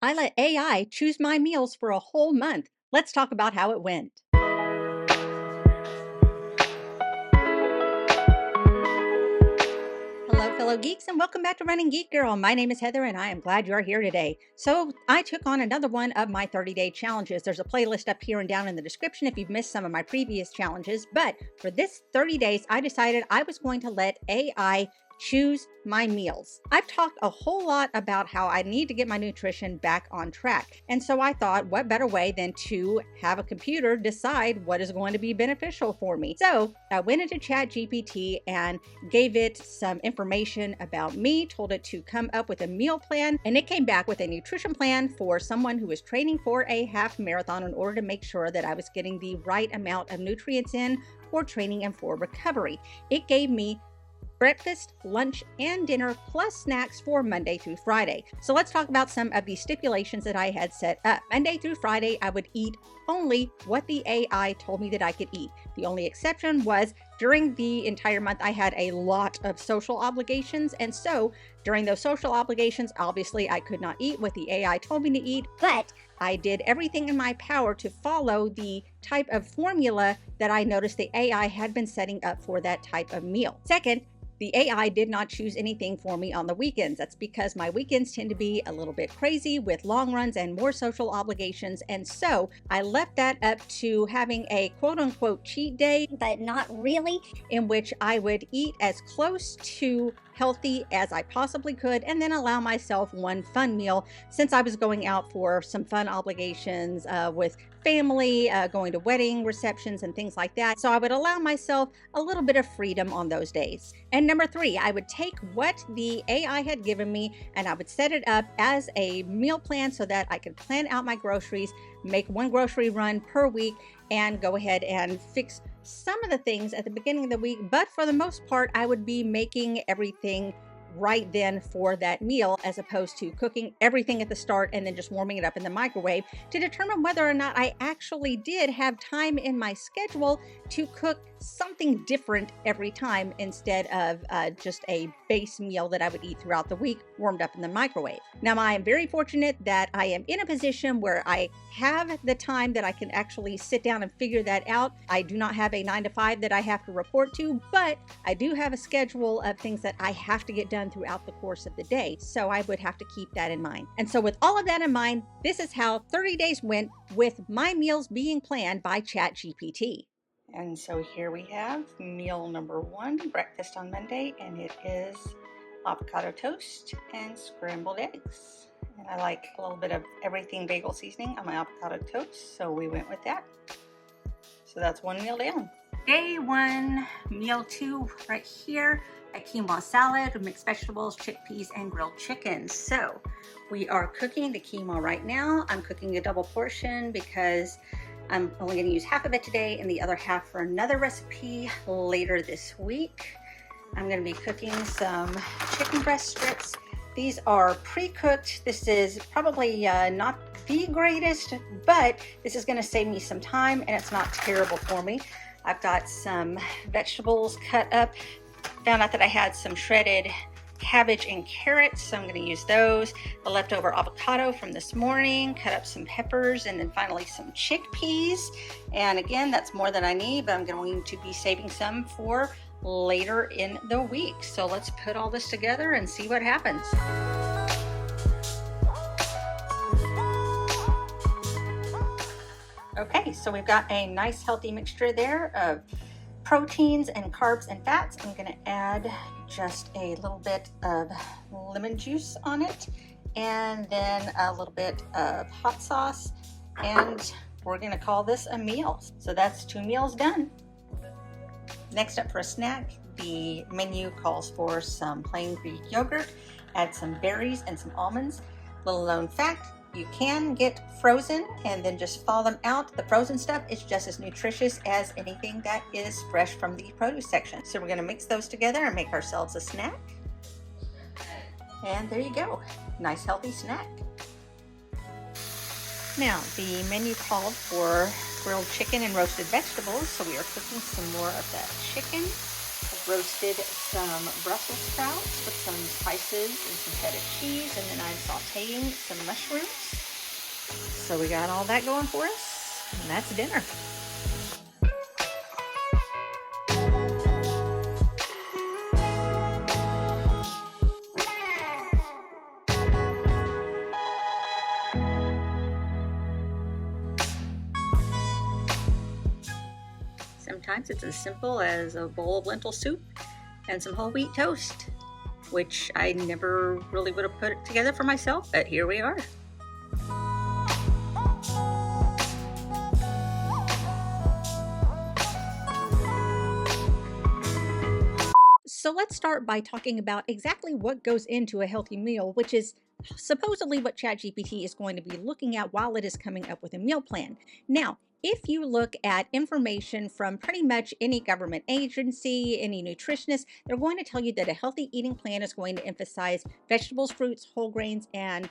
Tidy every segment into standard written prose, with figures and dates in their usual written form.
I let AI choose my meals for a whole month. Let's talk about how it went. Hello, fellow geeks, and welcome back to Running Geek Girl. My name is Heather, and I am glad you're here today. So, I took on another one of my 30-day challenges. There's a playlist up here and down in the description if you've missed some of my previous challenges. But for this 30 days, I decided I was going to let AI choose my meals. I've talked a whole lot about how I need to get my nutrition back on track. And so I thought, what better way than to have a computer decide what is going to be beneficial for me? So I went into ChatGPT and gave it some information about me, told it to come up with a meal plan, and it came back with a nutrition plan for someone who was training for a half marathon in order to make sure that I was getting the right amount of nutrients in for training and for recovery. It gave me breakfast, lunch, and dinner, plus snacks for Monday through Friday. So let's talk about some of the stipulations that I had set up. Monday through Friday, I would eat only what the AI told me that I could eat. The only exception was during the entire month, I had a lot of social obligations. And so during those social obligations, obviously I could not eat what the AI told me to eat, but I did everything in my power to follow the type of formula that I noticed the AI had been setting up for that type of meal. Second, the AI did not choose anything for me on the weekends. That's because my weekends tend to be a little bit crazy with long runs and more social obligations. And so I left that up to having a quote unquote cheat day, but not really, in which I would eat as close to healthy as I possibly could, and then allow myself one fun meal since I was going out for some fun obligations with family, going to wedding receptions and things like that. So I would allow myself a little bit of freedom on those days. And number three, I would take what the AI had given me and I would set it up as a meal plan so that I could plan out my groceries, make one grocery run per week, and go ahead and fix some of the things at the beginning of the week. But for the most part, I would be making everything right then for that meal, as opposed to cooking everything at the start and then just warming it up in the microwave, to determine whether or not I actually did have time in my schedule to cook something different every time instead of just a base meal that I would eat throughout the week warmed up in the microwave. Now, I am very fortunate that I am in a position where I have the time that I can actually sit down and figure that out. I do not have a 9 to 5 that I have to report to, but I do have a schedule of things that I have to get done throughout the course of the day. So I would have to keep that in mind. And so with all of that in mind, this is how 30 days went with my meals being planned by ChatGPT. And so here we have meal number one, breakfast on Monday, and it is avocado toast and scrambled eggs. And I like a little bit of everything bagel seasoning on my avocado toast, so we went with that. So that's one meal down. Day one, meal two right here, a quinoa salad with mixed vegetables, chickpeas, and grilled chicken. So we are cooking the quinoa right now. I'm cooking a double portion because I'm only going to use half of it today and the other half for another recipe later this week. I'm going to be cooking some chicken breast strips. These are pre-cooked. This is probably not the greatest, but this is going to save me some time and it's not terrible for me. I've got some vegetables cut up. Found out that I had some shredded cabbage and carrots, so I'm going to use those. The leftover avocado from this morning, cut up some peppers, and then finally some chickpeas. And again, that's more than I need, but I'm going to be saving some for later in the week. So let's put all this together and see what happens. Okay, so we've got a nice healthy mixture there of proteins and carbs and fats. I'm going to add just a little bit of lemon juice on it, and then a little bit of hot sauce, and we're going to call this a meal. So that's 2 meals done. Next up for a snack, the menu calls for some plain Greek yogurt, add some berries and some almonds. Little known fact, you can get frozen and then just thaw them out. The frozen stuff is just as nutritious as anything that is fresh from the produce section. So we're going to mix those together and make ourselves a snack. And there you go. Nice healthy snack. Now, the menu called for grilled chicken and roasted vegetables, so we are cooking some more of that chicken. roasted some Brussels sprouts with some spices and some feta cheese, and then I'm sauteing some mushrooms. So we got all that going for us, and that's dinner. Sometimes it's as simple as a bowl of lentil soup and some whole wheat toast, which I never really would have put it together for myself, but here we are. So let's start by talking about exactly what goes into a healthy meal, which is supposedly what ChatGPT is going to be looking at while it is coming up with a meal plan. Now, if you look at information from pretty much any government agency, any nutritionist, they're going to tell you that a healthy eating plan is going to emphasize vegetables, fruits, whole grains, and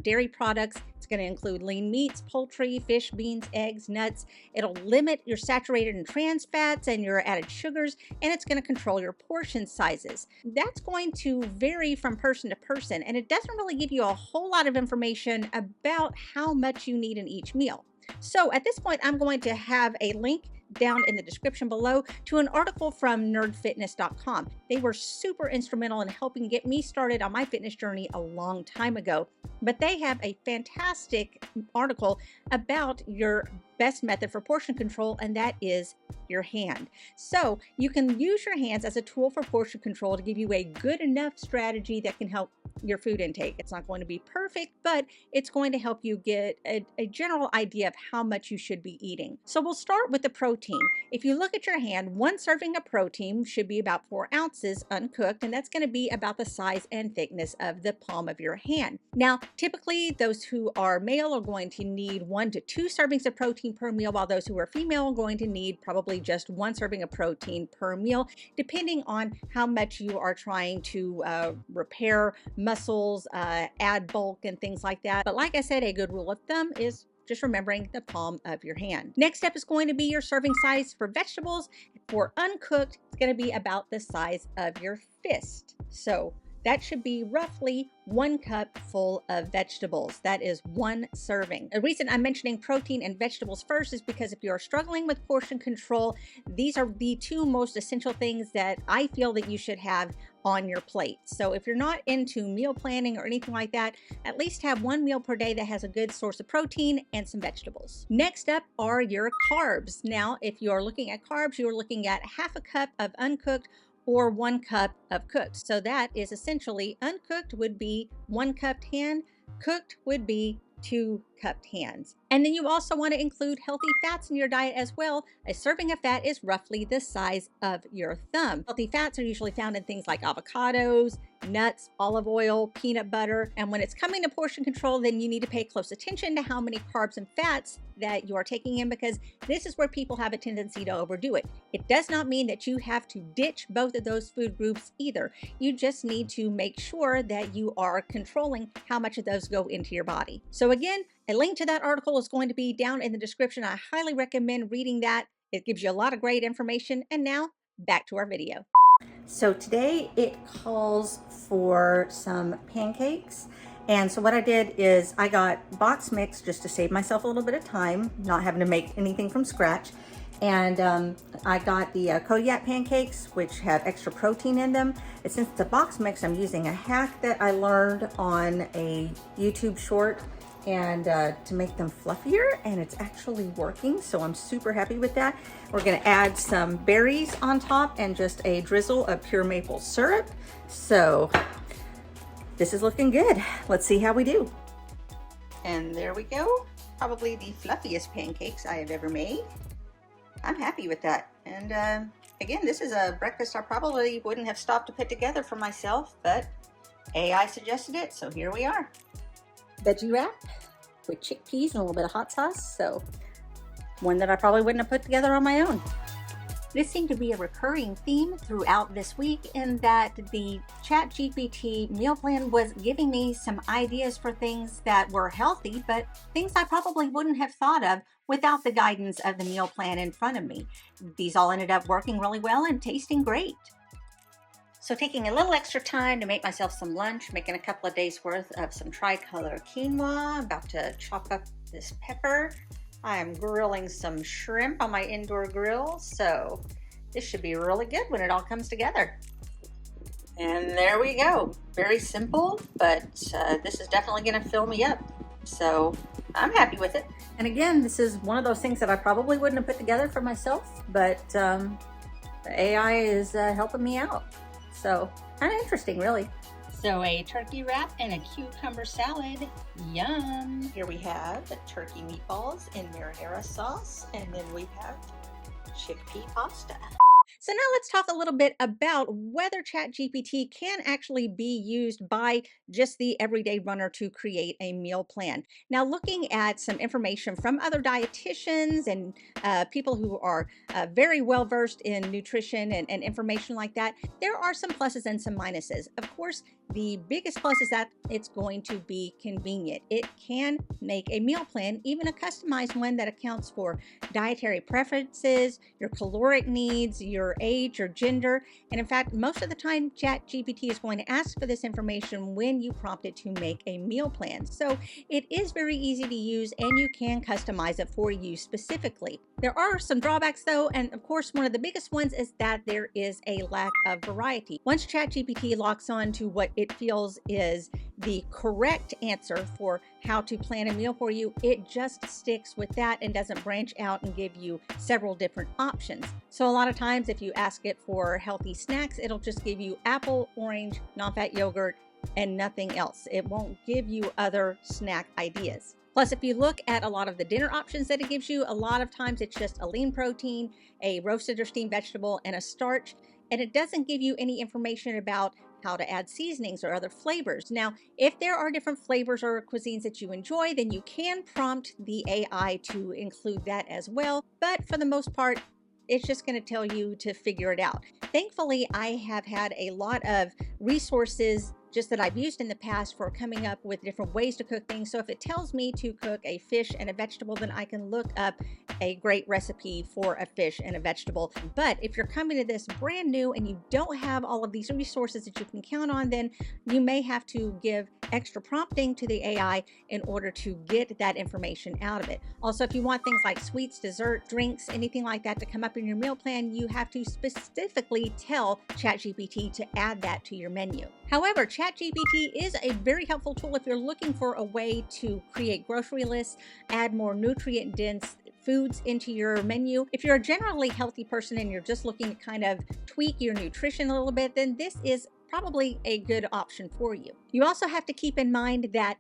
dairy products. It's going to include lean meats, poultry, fish, beans, eggs, nuts. It'll limit your saturated and trans fats and your added sugars, and it's going to control your portion sizes. That's going to vary from person to person, and it doesn't really give you a whole lot of information about how much you need in each meal. So at this point, I'm going to have a link down in the description below to an article from nerdfitness.com. They were super instrumental in helping get me started on my fitness journey a long time ago. But they have a fantastic article about your best method for portion control, and that is your hand. So you can use your hands as a tool for portion control to give you a good enough strategy that can help your food intake. It's not going to be perfect, but it's going to help you get a general idea of how much you should be eating. So we'll start with the protein. If you look at your hand, one serving of protein should be about 4 ounces uncooked, and that's going to be about the size and thickness of the palm of your hand. Now, typically those who are male are going to need 1 to 2 servings of protein per meal, while those who are female are going to need probably just 1 serving of protein per meal, depending on how much you are trying to repair muscles, add bulk and things like that. But like I said, a good rule of thumb is just remembering the palm of your hand. Next step is going to be your serving size for vegetables. For uncooked, it's going to be about the size of your fist. So that should be roughly 1 cup full of vegetables. That is 1 serving. The reason I'm mentioning protein and vegetables first is because if you're struggling with portion control, these are the 2 most essential things that I feel that you should have on your plate. So if you're not into meal planning or anything like that, at least have 1 meal per day that has a good source of protein and some vegetables. Next up are your carbs. Now, if you're looking at carbs, you're looking at ½ a cup of uncooked or 1 cup of cooked. So that is essentially uncooked would be 1 cupped hand, cooked would be 2 cupped hands. And then you also want to include healthy fats in your diet as well. A serving of fat is roughly the size of your thumb. Healthy fats are usually found in things like avocados, nuts, olive oil, peanut butter. And when it's coming to portion control, then you need to pay close attention to how many carbs and fats that you are taking in, because this is where people have a tendency to overdo it. It does not mean that you have to ditch both of those food groups either. You just need to make sure that you are controlling how much of those go into your body. So again, a link to that article is going to be down in the description. I highly recommend reading that. It gives you a lot of great information. And now back to our video. So today it calls for some pancakes. And so what I did is I got box mix just to save myself a little bit of time, not having to make anything from scratch. And I got the Kodiak pancakes, which have extra protein in them. And since it's a box mix, I'm using a hack that I learned on a YouTube short and to make them fluffier, and it's actually working, so I'm super happy with that. We're gonna add some berries on top and just a drizzle of pure maple syrup. So this is looking good. Let's see how we do. And there we go. Probably the fluffiest pancakes I have ever made. I'm happy with that. And again, this is a breakfast I probably wouldn't have stopped to put together for myself, but AI suggested it, so here we are. Veggie wrap with chickpeas and a little bit of hot sauce, so one that I probably wouldn't have put together on my own. This seemed to be a recurring theme throughout this week, in that the ChatGPT meal plan was giving me some ideas for things that were healthy, but things I probably wouldn't have thought of without the guidance of the meal plan in front of me. These all ended up working really well and tasting great. So taking a little extra time to make myself some lunch, making a couple of days worth of some tricolor quinoa. I'm about to chop up this pepper. I'm grilling some shrimp on my indoor grill, so this should be really good when it all comes together. And there we go. Very simple, but this is definitely going to fill me up. So I'm happy with it. And again, this is one of those things that I probably wouldn't have put together for myself, but the AI is helping me out. So kind of interesting, really. So a turkey wrap and a cucumber salad. Yum. Here we have the turkey meatballs in marinara sauce, and then we have chickpea pasta. So now let's talk a little bit about whether ChatGPT can actually be used by just the everyday runner to create a meal plan. Now, looking at some information from other dietitians and people who are very well versed in nutrition and information like that, there are some pluses and some minuses. Of course, the biggest plus is that it's going to be convenient. It can make a meal plan, even a customized one that accounts for dietary preferences, your caloric needs, your age or gender. And in fact, most of the time, ChatGPT is going to ask for this information when you prompt it to make a meal plan. So it is very easy to use, and you can customize it for you specifically. There are some drawbacks though, and of course, one of the biggest ones is that there is a lack of variety. Once ChatGPT locks on to what it feels is the correct answer for how to plan a meal for you, it just sticks with that and doesn't branch out and give you several different options. So a lot of times if you ask it for healthy snacks, it'll just give you apple, orange, non-fat yogurt, and nothing else. It won't give you other snack ideas. Plus, if you look at a lot of the dinner options that it gives you, a lot of times it's just a lean protein, a roasted or steamed vegetable, and a starch, and it doesn't give you any information about how to add seasonings or other flavors. Now, if there are different flavors or cuisines that you enjoy, then you can prompt the AI to include that as well. But for the most part, it's just going to tell you to figure it out. Thankfully, I have had a lot of resources just that I've used in the past for coming up with different ways to cook things. So if it tells me to cook a fish and a vegetable, then I can look up a great recipe for a fish and a vegetable. But if you're coming to this brand new and you don't have all of these resources that you can count on, then you may have to give extra prompting to the AI in order to get that information out of it. Also, if you want things like sweets, dessert, drinks, anything like that to come up in your meal plan, you have to specifically tell ChatGPT to add that to your menu. However, ChatGPT is a very helpful tool if you're looking for a way to create grocery lists, add more nutrient-dense foods into your menu. If you're a generally healthy person and you're just looking to kind of tweak your nutrition a little bit, then this is probably a good option for you. You also have to keep in mind that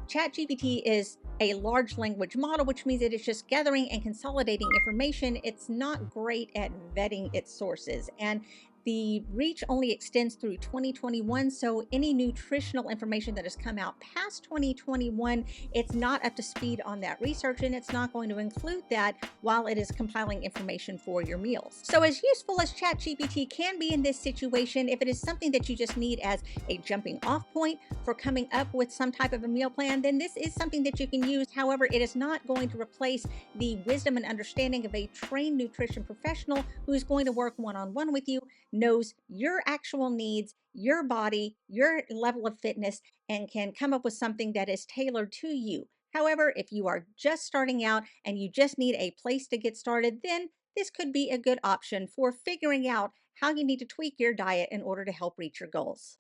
ChatGPT is a large language model, which means it is just gathering and consolidating information. It's not great at vetting its sources, and the reach only extends through 2021, so any nutritional information that has come out past 2021, it's not up to speed on that research, and it's not going to include that while it is compiling information for your meals. So as useful as ChatGPT can be in this situation, if it is something that you just need as a jumping off point for coming up with some type of a meal plan, then this is something that you can use. However, it is not going to replace the wisdom and understanding of a trained nutrition professional who is going to work one-on-one with you, knows your actual needs, your body, your level of fitness, and can come up with something that is tailored to you. However, if you are just starting out and you just need a place to get started, then this could be a good option for figuring out how you need to tweak your diet in order to help reach your goals.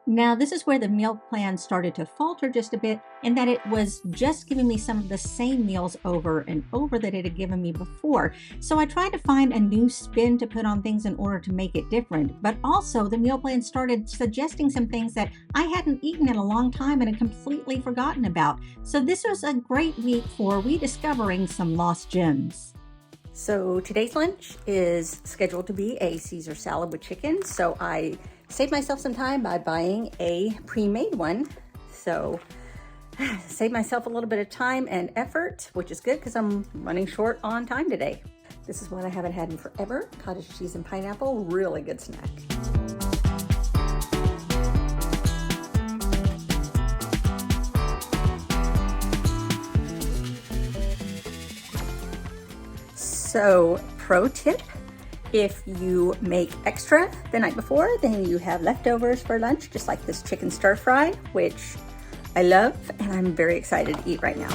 Now, this is where the meal plan started to falter just a bit, in that it was just giving me some of the same meals over and over that it had given me before. So I tried to find a new spin to put on things in order to make it different. But also, the meal plan started suggesting some things that I hadn't eaten in a long time and had completely forgotten about. So this was a great week for rediscovering some lost gems. So today's lunch is scheduled to be a Caesar salad with chicken. So I saved myself some time by buying a pre-made one. So save myself a little bit of time and effort, which is good because I'm running short on time today. This is one I haven't had in forever. Cottage cheese and pineapple, really good snack. So, pro tip, If you make extra the night before, then you have leftovers for lunch, just like this chicken stir fry, which I love and I'm very excited to eat right now.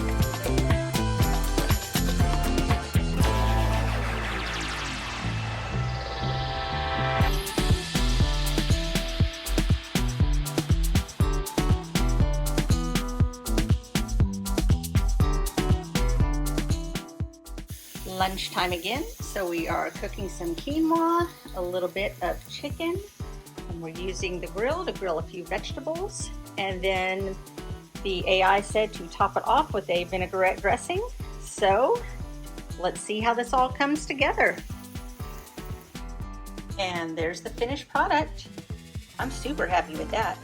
Lunchtime again, so we are cooking some quinoa, a little bit of chicken, and we're using the grill to grill a few vegetables, and then the AI said to top it off with a vinaigrette dressing. So let's see how this all comes together. And there's the finished product. I'm super happy with that.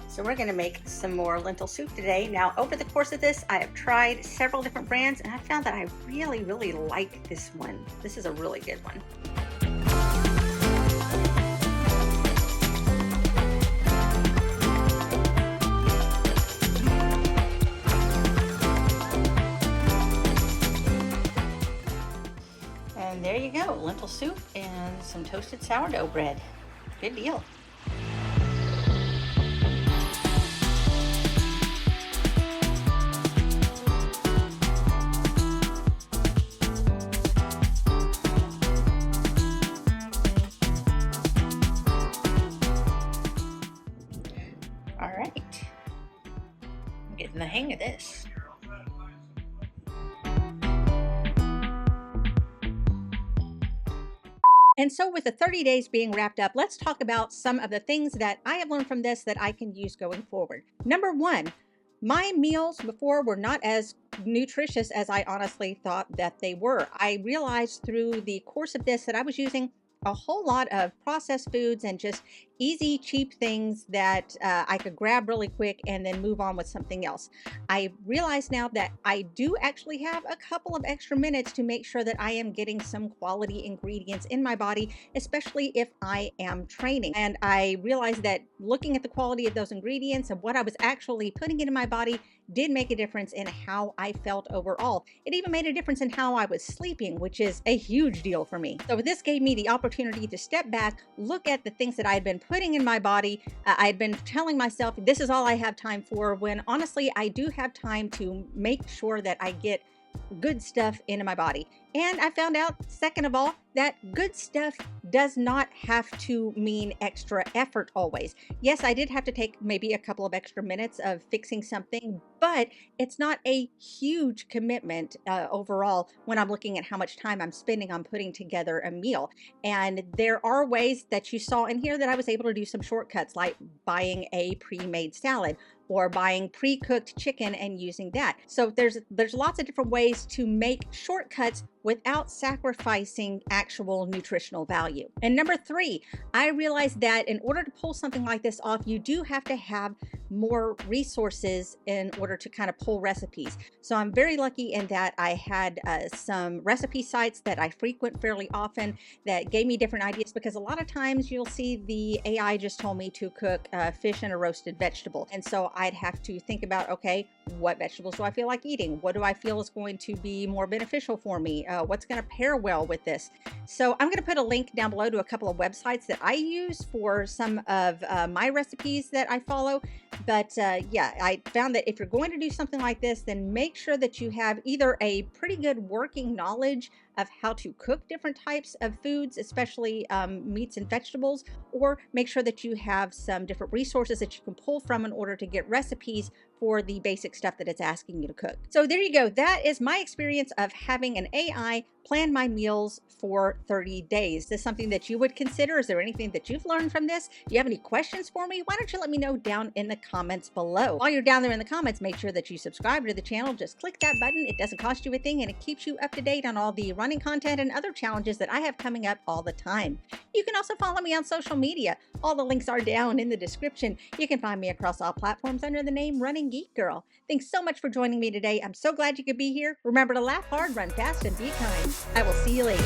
So we're going to make some more lentil soup today. Now, over the course of this, I have tried several different brands and I found that I really like this one. This is a really good one. And there you go, lentil soup and some toasted sourdough bread. Good deal. All right, I'm getting the hang of this. And so with the 30 days being wrapped up, let's talk about some of the things that I have learned from this that I can use going forward. Number one, my meals before were not as nutritious as I honestly thought that they were. I realized through the course of this that I was using a whole lot of processed foods and just easy, cheap things that I could grab really quick and then move on with something else. I realize now that I do actually have a couple of extra minutes to make sure that I am getting some quality ingredients in my body, especially if I am training. And I realized that looking at the quality of those ingredients and what I was actually putting into my body did make a difference in how I felt overall. It even made a difference in how I was sleeping, which is a huge deal for me. So this gave me the opportunity to step back, look at the things that I had been putting in my body. I had been telling myself, this is all I have time for, when honestly, I do have time to make sure that I get good stuff into my body. And I found out, second of all, that good stuff does not have to mean extra effort always. Yes, I did have to take maybe a couple of extra minutes of fixing something, but it's not a huge commitment overall when I'm looking at how much time I'm spending on putting together a meal. And there are ways that you saw in here that I was able to do some shortcuts, like buying a pre-made salad or buying pre-cooked chicken and using that. So there's lots of different ways to make shortcuts without sacrificing actual nutritional value. And number three, I realized that in order to pull something like this off, you do have to have more resources in order to kind of pull recipes. So I'm very lucky in that I had some recipe sites that I frequent fairly often that gave me different ideas, because a lot of times you'll see the AI just told me to cook fish and a roasted vegetable. And so I'd have to think about, okay, what vegetables do I feel like eating? What do I feel is going to be more beneficial for me? What's going to pair well with this? So I'm going to put a link down below to a couple of websites that I use for some of my recipes that I follow. But yeah, I found that if you're going to do something like this, then make sure that you have either a pretty good working knowledge of how to cook different types of foods, especially meats and vegetables, or make sure that you have some different resources that you can pull from in order to get recipes for the basic stuff that it's asking you to cook. So there you go. That is my experience of having an AI plan my meals for 30 days. Is this something that you would consider? Is there anything that you've learned from this? Do you have any questions for me? Why don't you let me know down in the comments below? While you're down there in the comments, make sure that you subscribe to the channel. Just click that button. It doesn't cost you a thing, and it keeps you up to date on all the running content and other challenges that I have coming up all the time. You can also follow me on social media. All the links are down in the description. You can find me across all platforms under the name Running Geek Girl. Thanks so much for joining me today. I'm so glad you could be here. Remember to laugh hard, run fast, and be kind. I will see you later.